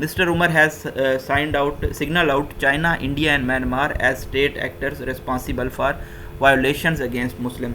Mr. Umar has signaled out China, India and Myanmar as state actors responsible for violations against Muslim.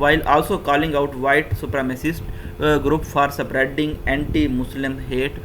while also calling out white supremacist group for spreading anti Muslim hate।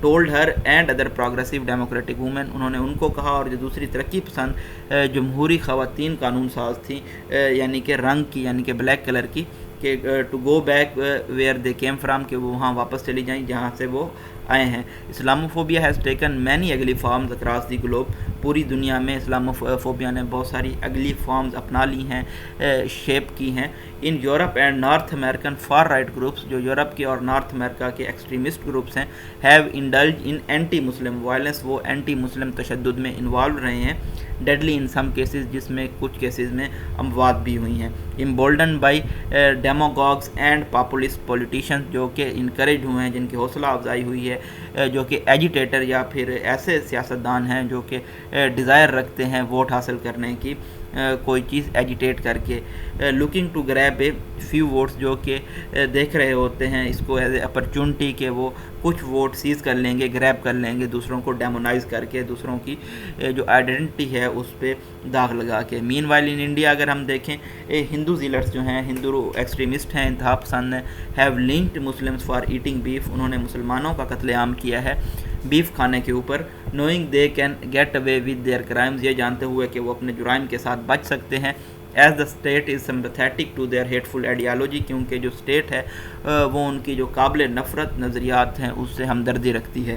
Told her and other progressive democratic women, انہوں نے ان کو کہا اور جو دوسری ترقی پسند جمہوری خواتین قانون ساز تھیں یعنی کہ رنگ کی، یعنی کہ بلیک کلر کی، کہ to go back where they came from, کہ وہ وہاں واپس چلی جائیں جہاں سے وہ آئے ہیں۔ اسلاموفوبیا ہیز ٹیکن مینی اگلی فارمز اکراس دی گلوب، پوری دنیا میں اسلاموفوبیا نے بہت ساری اگلی فارمز اپنا لی ہیں، شیپ کی ہیں۔ In Europe and North American far right groups, جو یورپ کے اور نارتھ امریکہ کے ایکسٹریمسٹ گروپس ہیں، have indulge in anti Muslim violence, وہ اینٹی مسلم تشدد میں انوالو رہے ہیں، ڈیڈلی ان سم کیسز، جس میں کچھ کیسز میں اموات بھی ہوئی ہیں۔ امبولڈن بائی ڈیموگاگز اینڈ پاپولسٹ پولیٹیشنز، جو کہ انکریج ہوئے ہیں، جن کی حوصلہ افزائی ہوئی ہے، جو کہ ایجیٹیٹر یا پھر ایسے سیاستدان ہیں جو کہ ڈیزائر رکھتے ہیں ووٹ حاصل کرنے کی، کوئی چیز ایجیٹیٹ کر کے، looking to grab a few votes, جو کہ دیکھ رہے ہوتے ہیں اس کو ایز اے اپرچونٹی کہ وہ کچھ ووٹ سیز کر لیں گے، گریب کر لیں گے، دوسروں کو ڈیمونائز کر کے، دوسروں کی جو آئیڈینٹی ہے اس پہ داغ لگا کے۔ مین وائل ان انڈیا اگر ہم دیکھیں، ہندو زیلرس جو ہیں، ہندو ایکسٹریمسٹ ہیں، انتہا پسند ہیں، have linked Muslims for eating beef, انہوں نے مسلمانوں کا قتل عام کیا ہے بیف کھانے کے اوپر، knowing they can get away with their crimes, یہ جانتے ہوئے کہ وہ اپنے جرائم کے ساتھ بچ سکتے ہیں۔ As the state is sympathetic to their hateful ideology, کیونکہ جو اسٹیٹ ہے وہ ان کی جو قابل نفرت نظریات ہیں اس سے ہمدردی رکھتی ہے۔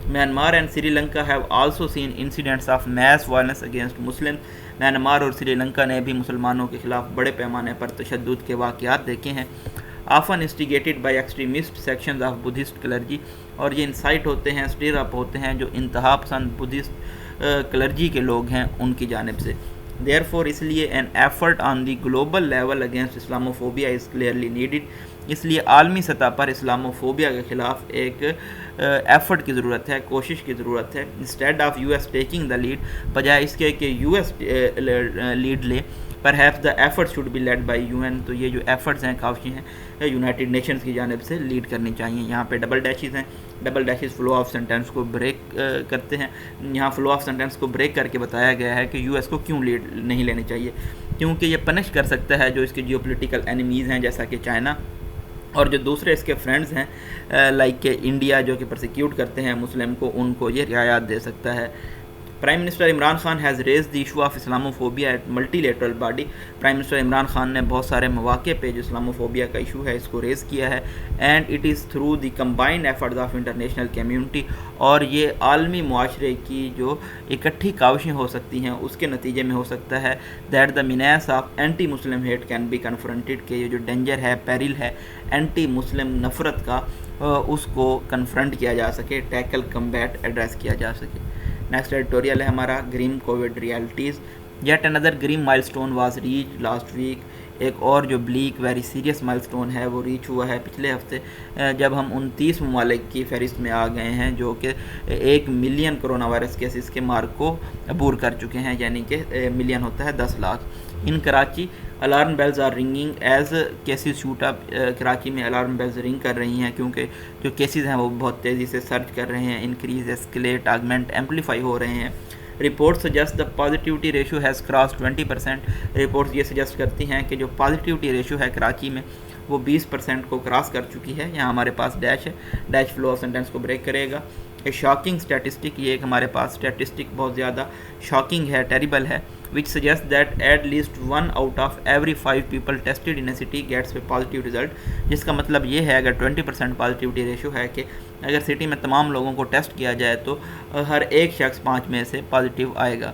Myanmar and Sri Lanka have also seen incidents of mass violence against Muslim, Myanmar اور سری لنکا نے بھی مسلمانوں کے خلاف بڑے پیمانے پر تشدد کے واقعات دیکھے ہیں۔ Often instigated by extremist sections of Buddhist clergy, اور یہ انسائٹ ہوتے ہیں، اسٹیر اپ ہوتے ہیں جو انتہا پسند بدھسٹ کلرجی کے لوگ ہیں ان کی جانب سے۔ دیئر فور، اس لیے an effort on the global level against Islamophobia is clearly needed, اس لیے عالمی سطح پر اسلاموفوبیا کے خلاف ایک ایفرٹ کی ضرورت ہے، کوشش کی ضرورت ہے۔ Instead of U S taking the lead, بجائے اس کے کہ یو ایس لیڈ لے، perhaps the effort should be led by U N, تو یہ جو ایفرٹس ہیں کافی ہیں یونائٹڈ نیشنز کی جانب سے لیڈ کرنی چاہیے۔ یہاں پہ ڈبل ڈیشز ہیں، double dashes flow of sentence کو بریک کرتے ہیں، یہاں فلو آف سینٹینس کو بریک کر کے بتایا گیا ہے کہ یو ایس کو کیوں لیڈ نہیں لینی چاہیے، کیونکہ یہ پنش کر سکتا ہے جو اس کے جیو پولیٹیکل اینیمیز ہیں جیسا کہ چائنا، اور جو دوسرے اس کے فرینڈز ہیں لائک کہ انڈیا جو کہ پرسیکیوٹ کرتے ہیں مسلم کو، ان کو یہ رعایات دے سکتا ہے۔ Prime minister Imran Khan has raise the issue of Islamophobia at multilateral body, prime minister Imran Khan نے بہت سارے مواقع پہ جو اسلاموفوبیا کا ایشو ہے اس کو ریز کیا ہے، and it is through the combined efforts of international community, اور یہ عالمی معاشرے کی جو اکٹھی کاوشیں ہو سکتی ہیں اس کے نتیجے میں ہو سکتا ہے، that the menace of anti Muslim hate can be confronted, کہ یہ جو ڈینجر ہے، پیرل ہے اینٹی مسلم نفرت کا، اس کو کنفرنٹ کیا جا سکے، ٹیکل، کمبیٹ، ایڈریس کیا جا سکے۔ نیکسٹ ایڈیٹوریل ہے ہمارا grim Covid realities, yet another grim milestone was reach last week, ایک اور جو bleak very serious milestone ہے وہ ریچ ہوا ہے پچھلے ہفتے، جب ہم 29 ممالک کی فہرست میں آ گئے ہیں جو کہ 1 ملین کرونا وائرس کیسز کے مارک کو عبور کر چکے ہیں، یعنی کہ ملین ہوتا ہے 10 lakh. In Karachi alarm bells are ringing as cases shoot up, Karachi میں الارم بیلز رنگ کر رہی ہیں کیونکہ جو کیسز ہیں وہ بہت تیزی سے سرچ کر رہے ہیں، انکریز، ایسکلیٹ، آگمنٹ، ایمپلیفائی ہو رہے ہیں۔ Report suggest the positivity ratio has cross 20%، reports یہ سجیسٹ کرتی ہیں کہ جو پازیٹیوٹی ریشو ہے کراچی میں وہ 20% کو کراس کر چکی ہے۔ یہاں ہمارے پاس ڈیش ہے، ڈیش فلو آف سینٹینس کو بریک کرے گا۔ اے شاکنگ اسٹیٹسٹک، یہ ایک ہمارے پاس اسٹیٹسٹک بہت زیادہ شاکنگ ہے، ٹیریبل ہے، which suggests that at least 1 out of every 5 people tested in a city gets a positive result، جس کا مطلب یہ ہے اگر 20% پازیٹیوٹی ریشو ہے کہ اگر سٹی میں تمام لوگوں کو ٹیسٹ کیا جائے تو ہر ایک شخص 5 میں سے پازیٹیو آئے گا۔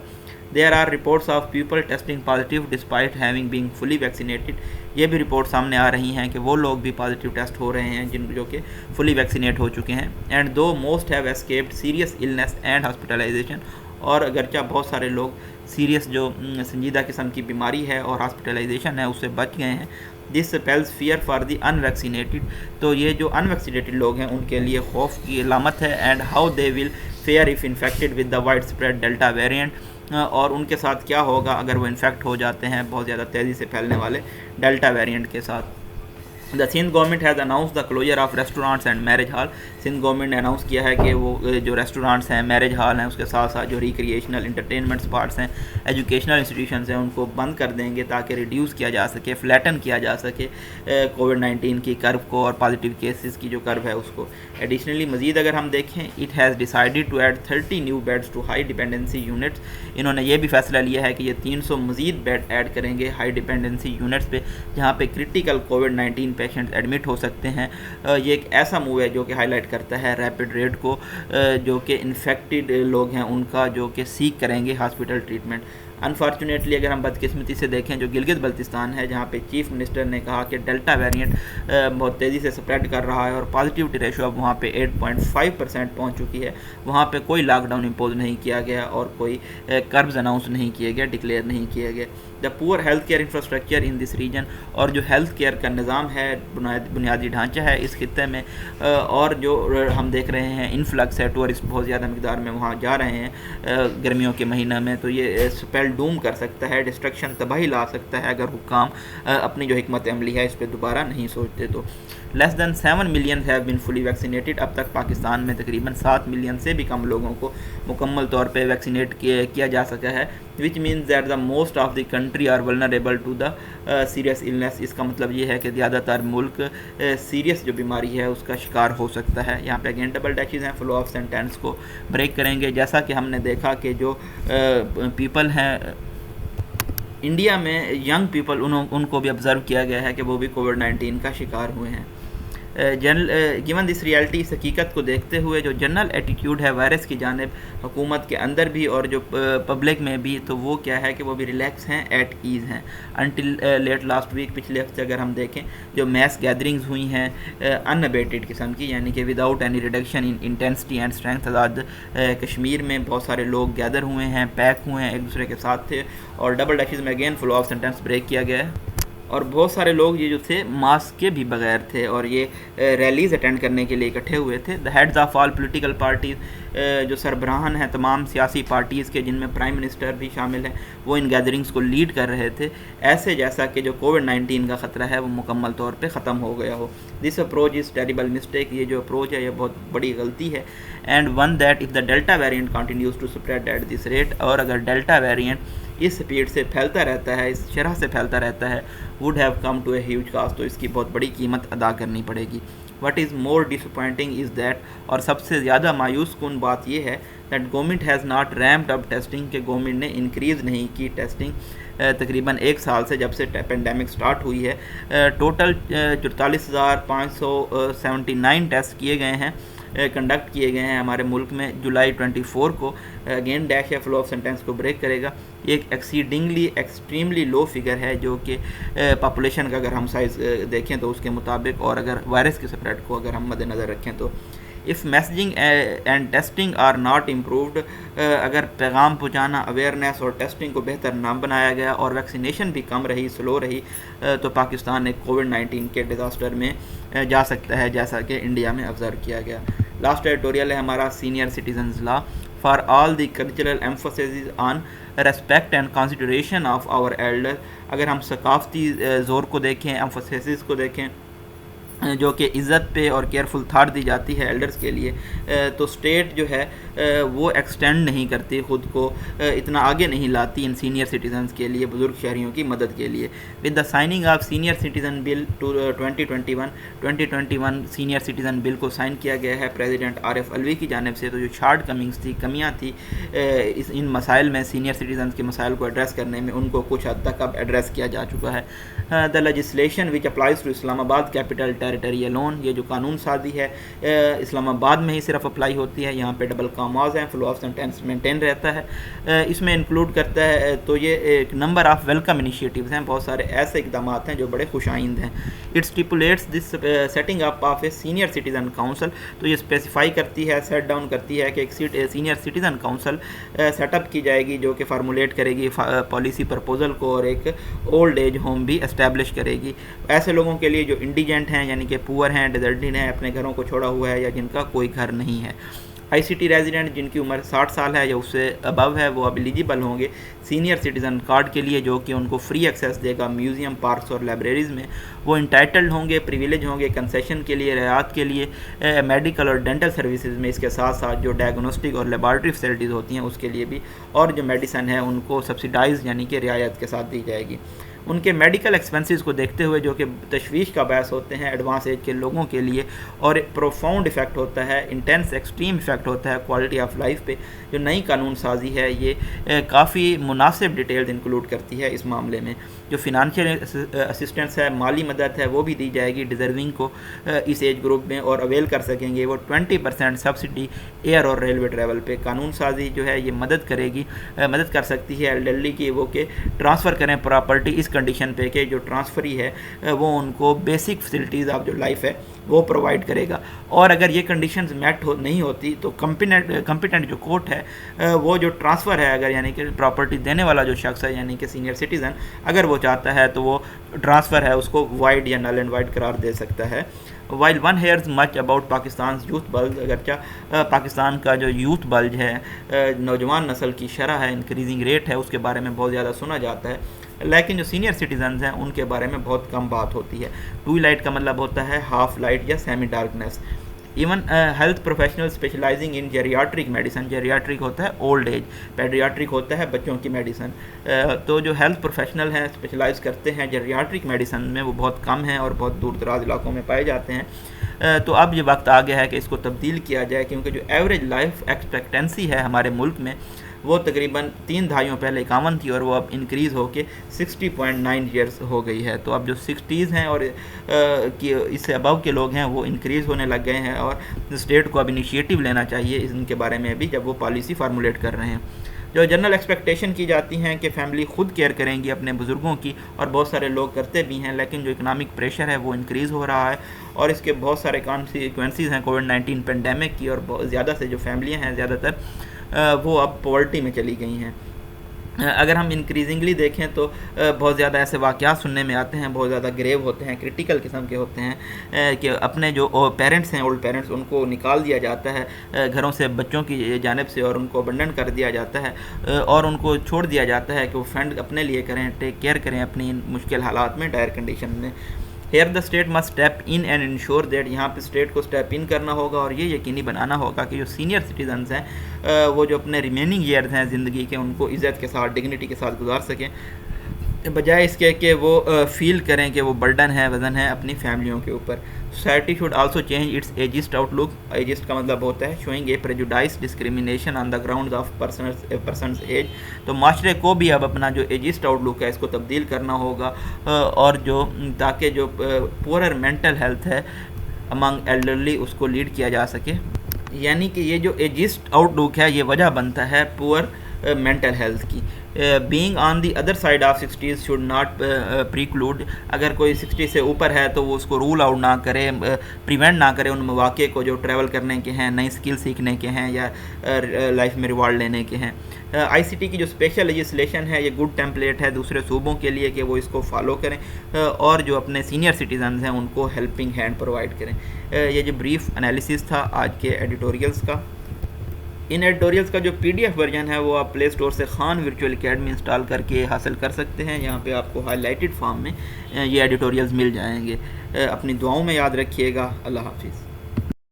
There are reports of people testing positive despite having been fully vaccinated، یہ بھی رپورٹ سامنے آ رہی ہیں کہ وہ لوگ بھی پازیٹیو ٹیسٹ ہو رہے ہیں جن جو کہ فلی ویکسینیٹ ہو چکے ہیں۔ And though most have escaped serious illness and hospitalisation, اور اگرچہ بہت سارے لوگ سیریس جو سنجیدہ قسم کی بیماری ہے اور ہاسپٹلائزیشن ہے اس سے بچ گئے ہیں۔ This spells fear for the unvaccinated, تو یہ جو ان ویکسینیٹڈ لوگ ہیں ان کے لیے خوف کی علامت ہے۔ And how they will fare if infected with the widespread delta variant, اور ان کے ساتھ کیا ہوگا اگر وہ انفیکٹ ہو جاتے ہیں بہت زیادہ تیزی سے پھیلنے والے ڈیلٹا ویریئنٹ کے ساتھ۔ The Sindh government has announced the closure of restaurants and marriage hall، Sindh government نے اناؤنس کیا ہے کہ وہ جو ریسٹورانٹس ہیں، میرج ہال ہیں، اس کے ساتھ ساتھ جو ریکریشنل انٹرٹینمنٹ اسپاٹس ہیں، ایجوکیشنل انسٹیٹیوشنز ہیں، ان کو بند کر دیں گے تاکہ ریڈیوس کیا جا سکے، فلیٹن کیا جا سکے کووڈ-19 کی کرو کو اور پازیٹیو کیسز کی جو کرو ہے اس کو. ایڈیشنلی مزید اگر ہم دیکھیں، it has decided to add 30 new beds to high dependency units. انہوں نے یہ بھی فیصلہ لیا ہے کہ یہ 300 مزید بیڈ ایڈ کریں گے ہائی ڈیپینڈنسی یونٹس پہ، جہاں پہ کرٹیکل کووڈ-19 پیشنٹ ایڈمٹ ہو سکتے ہیں. یہ ایک ایسا موو ہے جو کہ ہائی لائٹ کرتا ہے ریپڈ ریٹ کو، جو کہ انفیکٹڈ لوگ ہیں ان کا جو کہ سیک کریں گے ہاسپٹل ٹریٹمنٹ. انفارچونیٹلی اگر ہم بدقسمتی سے دیکھیں جو گلگت بلتستان ہے، جہاں پہ چیف منسٹر نے کہا کہ ڈیلٹا ویریئنٹ بہت تیزی سے سپریڈ کر رہا ہے اور پازیٹیوٹی ریشو اب وہاں پہ 8.5% پہنچ چکی ہے، وہاں پہ کوئی لاک ڈاؤن امپوز نہیں کیا گیا اور کوئی کربز اناؤنس نہیں کیے گئے، ڈکلیئر نہیں کیے گئے. The poor health care infrastructure in this region, اور جو ہیلتھ کیئر کا نظام ہے، بنیادی ڈھانچہ ہے اس خطے میں، اور جو ہم دیکھ رہے ہیں انفلکس ہے، ٹورسٹ بہت زیادہ مقدار میں وہاں جا رہے ہیں گرمیوں کے مہینہ میں، تو یہ اسپیل ڈوم کر سکتا ہے، ڈسٹرکشن، تباہی لا سکتا ہے اگر حکام اپنی جو حکمت عملی ہے اس پہ دوبارہ نہیں سوچتے. تو لیس دین 7 million have been fully vaccinated. اب تک پاکستان میں تقریباً 7 ملین سے بھی کم لوگوں کو مکمل طور پہ ویکسینیٹ کیا جا سکا ہے، which means that the most of the country are vulnerable to the serious illness. اس کا مطلب یہ ہے کہ زیادہ تر ملک سیریس جو بیماری ہے اس کا شکار ہو سکتا ہے. یہاں پہ اگین ڈبل ڈیشز ہیں، فلو آف سینٹینس کو بریک کریں گے. جیسا کہ ہم نے دیکھا کہ جو پیپل ہیں انڈیا میں، ینگ پیپل، ان کو بھی آبزرو کیا گیا ہے کہ وہ بھی کووڈ-19 کا شکار ہوئے ہیں. گیون دس ریالٹی، اس حقیقت کو دیکھتے ہوئے جو جنرل ایٹیٹیوڈ ہے وائرس کی جانب حکومت کے اندر بھی اور جو پبلک میں بھی، تو وہ کیا ہے کہ وہ بھی ریلیکس ہیں، ایٹ ایز ہیں. انٹل لیٹ لاسٹ ویک، پچھلے ہفتے اگر ہم دیکھیں جو میس گیدرنگز ہوئی ہیں ان ابیٹڈ قسم کی، یعنی کہ without any reduction in intensity and strength. Azad Kashmir میں بہت سارے لوگ گیدر ہوئے ہیں، پیک ہوئے ہیں، ایک دوسرے کے ساتھ تھے، اور ڈبل ڈیشز میں again flow of sentence break کیا گیا ہے. اور بہت سارے لوگ یہ جو تھے ماسک کے بھی بغیر تھے اور یہ ریلیز اٹینڈ کرنے کے لیے اکٹھے ہوئے تھے. The heads of all political parties, جو سربراہان ہیں تمام سیاسی پارٹیز کے، جن میں پرائم منسٹر بھی شامل ہیں، وہ ان گیدرنگز کو لیڈ کر رہے تھے، ایسے جیسا کہ جو کووڈ-19 کا خطرہ ہے وہ مکمل طور پہ ختم ہو گیا ہو. This approach is terrible mistake. یہ جو اپروچ ہے یہ بہت بڑی غلطی ہے. And when that if the delta variant continues to spread at this rate, اور اگر ڈیلٹا ویریئنٹ اس سپیڈ سے پھیلتا رہتا ہے، اس شرح سے پھیلتا رہتا ہے، would have come to a huge cost, تو اس کی بہت بڑی قیمت ادا کرنی پڑے گی. What is more ڈسپوائنٹنگ is that, اور سب سے زیادہ مایوس کن بات یہ ہے that government has not ramped up testing, کہ گورنمنٹ نے انکریز نہیں کی ٹیسٹنگ تقریباً ایک سال سے جب سے پینڈیمک سٹارٹ ہوئی ہے. ٹوٹل 44,579 ٹیسٹ کیے گئے ہیں، کنڈکٹ کیے گئے ہیں ہمارے ملک میں جولائی 24 کو. اگین ڈیش ہے فلو آف سینٹینس کو بریک کرے گا. یہ ایک ایکسٹریملی لو فگر ہے، جو کہ پاپولیشن کا اگر ہم سائز دیکھیں تو اس کے مطابق، اور اگر وائرس کے سپریڈ کو اگر ہم مد نظر رکھیں تو if messaging and testing are not improved, اگر پیغام پہنچانا، اویئرنیس اور ٹیسٹنگ کو بہتر نہ بنایا گیا اور ویکسینیشن بھی کم رہی، سلو رہی، تو پاکستان ایک کووڈ-19 کے ڈیزاسٹر میں جا سکتا ہے، جیسا کہ انڈیا میں آبزرو کیا گیا. لاسٹ ایڈیٹوریل ہے ہمارا senior citizens law for all the cultural emphasis on respect and consideration of our elder. اگر ہم ثقافتی زور کو دیکھیں، ایمفسسز کو دیکھیں، جو کہ عزت پہ اور کیئرفل تھاٹ دی جاتی ہے ایلڈرز کے لیے، تو اسٹیٹ جو ہے وہ ایکسٹینڈ نہیں کرتی خود کو، اتنا آگے نہیں لاتی ان سینئر سٹیزنز کے لیے، بزرگ شہریوں کی مدد کے لیے. With the signing of senior citizen bill 2021 senior citizen bill کو سائن کیا گیا ہے پریزیڈنٹ عارف الوی کی جانب سے. تو جو شارٹ کمنگز تھی، کمیاں تھی ان مسائل میں، سینئر سٹیزنز کے مسائل کو ایڈریس کرنے میں، ان کو کچھ حد تک اب ایڈریس کیا جا چکا ہے. The legislation which applies to Islamabad capital territory alone, یہ جو قانون سازی ہے اسلام آباد میں ہی صرف اپلائی ہوتی ہے. یہاں پہ ڈبل کاماز ہیں، فلو آف سینٹینس مینٹین رہتا ہے. اس میں انکلوڈ کرتا ہے، تو یہ ایک نمبر آف ویلکم انیشیٹیوز ہیں، بہت سارے ایسے اقدامات ہیں جو بڑے خوش آئند ہیں. It stipulates this setting up of a senior citizen council, تو یہ اسپیسیفائی کرتی ہے، سیٹ ڈاؤن کرتی ہے کہ ایک senior citizen council set up کی جائے گی، جو کہ فارمولیٹ کرے گی پالیسی پرپوزل کو، اور ایک اولڈ ایج ہوم بھی اسٹیبلش کرے گی ایسے لوگوں کے لیے جو انڈیجنٹ ہیں، یعنی کہ پور ہیں، ڈیزرٹڈ ہیں، اپنے گھروں کو چھوڑا ہوا ہے، یا جن کا کوئی گھر نہیں ہے. ICT ریزیڈنٹ جن کی عمر 60 سال ہے یا اس سے ابو ہے وہ اب ایلیجیبل ہوں گے سینئر سٹیزن کارڈ کے لیے، جو کہ ان کو فری ایکسیس دے گا میوزیم، پارکس اور لائبریریز میں. وہ انٹائٹلڈ ہوں گے، پریویلیج ہوں گے کنسیشن کے لیے، رعایت کے لیے میڈیکل اور ڈینٹل سروسز میں، اس کے ساتھ ساتھ جو ڈائگنوسٹک اور لیبارٹری فیسلٹیز ہوتی ہیں اس کے لیے بھی، اور جو میڈیسن ہے ان کو سبسیڈائز یعنی کہ رعایت کے ساتھ دی جائے گی. ان کے میڈیکل ایکسپنسز کو دیکھتے ہوئے جو کہ تشویش کا باعث ہوتے ہیں ایڈوانس ایج کے لوگوں کے لیے، اور ایک پروفاؤنڈ ایفیکٹ ہوتا ہے، انٹینس ایکسٹریم ایفیکٹ ہوتا ہے کوالٹی آف لائف پہ. جو نئی قانون سازی ہے یہ کافی مناسب ڈیٹیلز انکلوڈ کرتی ہے اس معاملے میں. جو فنانشیل اسسٹنس ہے، مالی مدد ہے، وہ بھی دی جائے گی ڈیزرونگ کو اس ایج گروپ میں، اور اویل کر سکیں گے وہ 20% سبسڈی ایئر اور ریلوے ٹریول پہ. قانون سازی جو ہے یہ مدد کر سکتی ہے ایلڈرلی کی وہ کہ ٹرانسفر کریں پراپرٹی اس کنڈیشن پہ کہ جو ٹرانسفری ہے وہ ان کو بیسک فیسلٹیز آف جو لائف ہے وہ پرووائڈ کرے گا. اور اگر یہ کنڈیشنز میٹ نہیں ہوتی تو کمپیٹنٹ جو کورٹ ہے وہ جو ٹرانسفر ہے اگر یعنی کہ پراپرٹی دینے والا جو شخص ہے یعنی کہ سینئر سٹیزن اگر وہ چاہتا ہے تو وہ ٹرانسفر ہے اس کو وائڈ یا نل اینڈ وائڈ قرار دے سکتا ہے. While one hears much about Pakistan's youth bulge, اگرچہ پاکستان کا جو یوتھ بلج ہے نوجوان نسل کی شرح ہے، انکریزنگ ریٹ ہے، اس کے بارے میں بہت زیادہ سنا جاتا ہے، لیکن جو سینئر سٹیزنز ہیں ان کے بارے میں بہت کم بات ہوتی ہے. ٹوئی لائٹ کا مطلب ہوتا ہے ہاف لائٹ یا semi darkness. Even health professional specialising in geriatric medicine, geriatric ہوتا ہے اولڈ ایج، پیڈریاٹرک ہوتا ہے بچوں کی میڈیسن. تو جو ہیلتھ پروفیشنل ہیں اسپیشلائز کرتے ہیں جیریاٹرک میڈیسن میں وہ بہت کم ہیں اور بہت دور دراز علاقوں میں پائے جاتے ہیں. تو اب یہ وقت آ گیا ہے کہ اس کو تبدیل کیا جائے، کیونکہ جو ایوریج لائف ایکسپیکٹنسی ہے ہمارے ملک میں وہ تقریباً 3 دہائیوں پہلے 51 تھی اور وہ اب انکریز ہو کے 60.9 ایئرس ہو گئی ہے. تو اب جو 60s ہیں اور اس سے ابو کے لوگ ہیں وہ انکریز ہونے لگ گئے ہیں، اور اسٹیٹ کو اب انیشیٹو لینا چاہیے ان کے بارے میں بھی جب وہ پالیسی فارمولیٹ کر رہے ہیں. جو جنرل ایکسپیکٹیشن کی جاتی ہیں کہ فیملی خود کیئر کریں گی اپنے بزرگوں کی، اور بہت سارے لوگ کرتے بھی ہیں، لیکن جو اکنامک پریشر ہے وہ انکریز ہو رہا ہے اور اس کے بہت سارے کانسیکوینسز ہیں کووڈ-19 پینڈیمک کی، اور بہت زیادہ سے جو فیملیاں ہیں زیادہ تر وہ اب پاورٹی میں چلی گئی ہیں. اگر ہم انکریزنگلی دیکھیں تو بہت زیادہ ایسے واقعات سننے میں آتے ہیں، بہت زیادہ گریو ہوتے ہیں، کرٹیکل قسم کے ہوتے ہیں کہ اپنے جو پیرنٹس ہیں اولڈ پیرنٹس ان کو نکال دیا جاتا ہے گھروں سے بچوں کی جانب سے، اور ان کو ابنڈن کر دیا جاتا ہے اور ان کو چھوڑ دیا جاتا ہے کہ وہ فینڈ اپنے لیے کریں، ٹیک کیئر کریں اپنی مشکل حالات میں، ڈائر کنڈیشن میں. Here the state must step in and ensure that, یہاں پہ اسٹیٹ کو اسٹیپ ان کرنا ہوگا اور یہ یقینی بنانا ہوگا کہ جو سینئر سٹیزنز ہیں وہ جو اپنے ریمیننگ ایئرز ہیں زندگی کے ان کو عزت کے ساتھ ڈگنیٹی کے ساتھ گزار سکیں، بجائے اس کے کہ وہ فیل کریں کہ وہ برڈن ہے، وزن ہے اپنی فیملیوں کے اوپر. Society should also change its ageist outlook. Ageist کا مطلب ہوتا ہے showing a prejudice discrimination on the ground of persons age. تو معاشرے کو بھی اب اپنا جو ایجسٹ آؤٹ لک ہے اس کو تبدیل کرنا ہوگا، اور جو تاکہ جو پورر مینٹل ہیلتھ ہے امنگ ایلڈرلی اس کو لیڈ کیا جا سکے. یعنی کہ یہ جو ایجسٹ آؤٹ لک ہے یہ وجہ بنتا ہے پور مینٹل ہیلتھ کی. Being on the other side of 60s should not preclude. اگر کوئی 60 سے اوپر ہے تو وہ اس کو رول آؤٹ نہ کرے، پریونٹ نہ کرے ان مواقع کو جو ٹریول کرنے کے ہیں، نئی اسکل سیکھنے کے ہیں یا لائف میں ریوارڈ لینے کے ہیں. ICT کی جو اسپیشل لیجسلیشن ہے یہ گڈ ٹیمپلیٹ ہے دوسرے صوبوں کے لیے کہ وہ اس کو فالو کریں اور جو اپنے سینئر سٹیزنز ہیں ان کو ہیلپنگ ہینڈ پرووائڈ کریں. یہ جو بریف انالیسس تھا آج کے ایڈیٹوریلز کا. ان ایڈیٹوریلز کا جو PDF ورژن ہے وہ آپ پلے اسٹور سے خان ورچوئل اکیڈمی انسٹال کر کے حاصل کر سکتے ہیں. یہاں پہ آپ کو ہائی لائٹڈ فارم میں یہ ایڈیٹوریلز مل جائیں گے. اپنی دعاؤں میں یاد رکھیے گا. اللہ حافظ.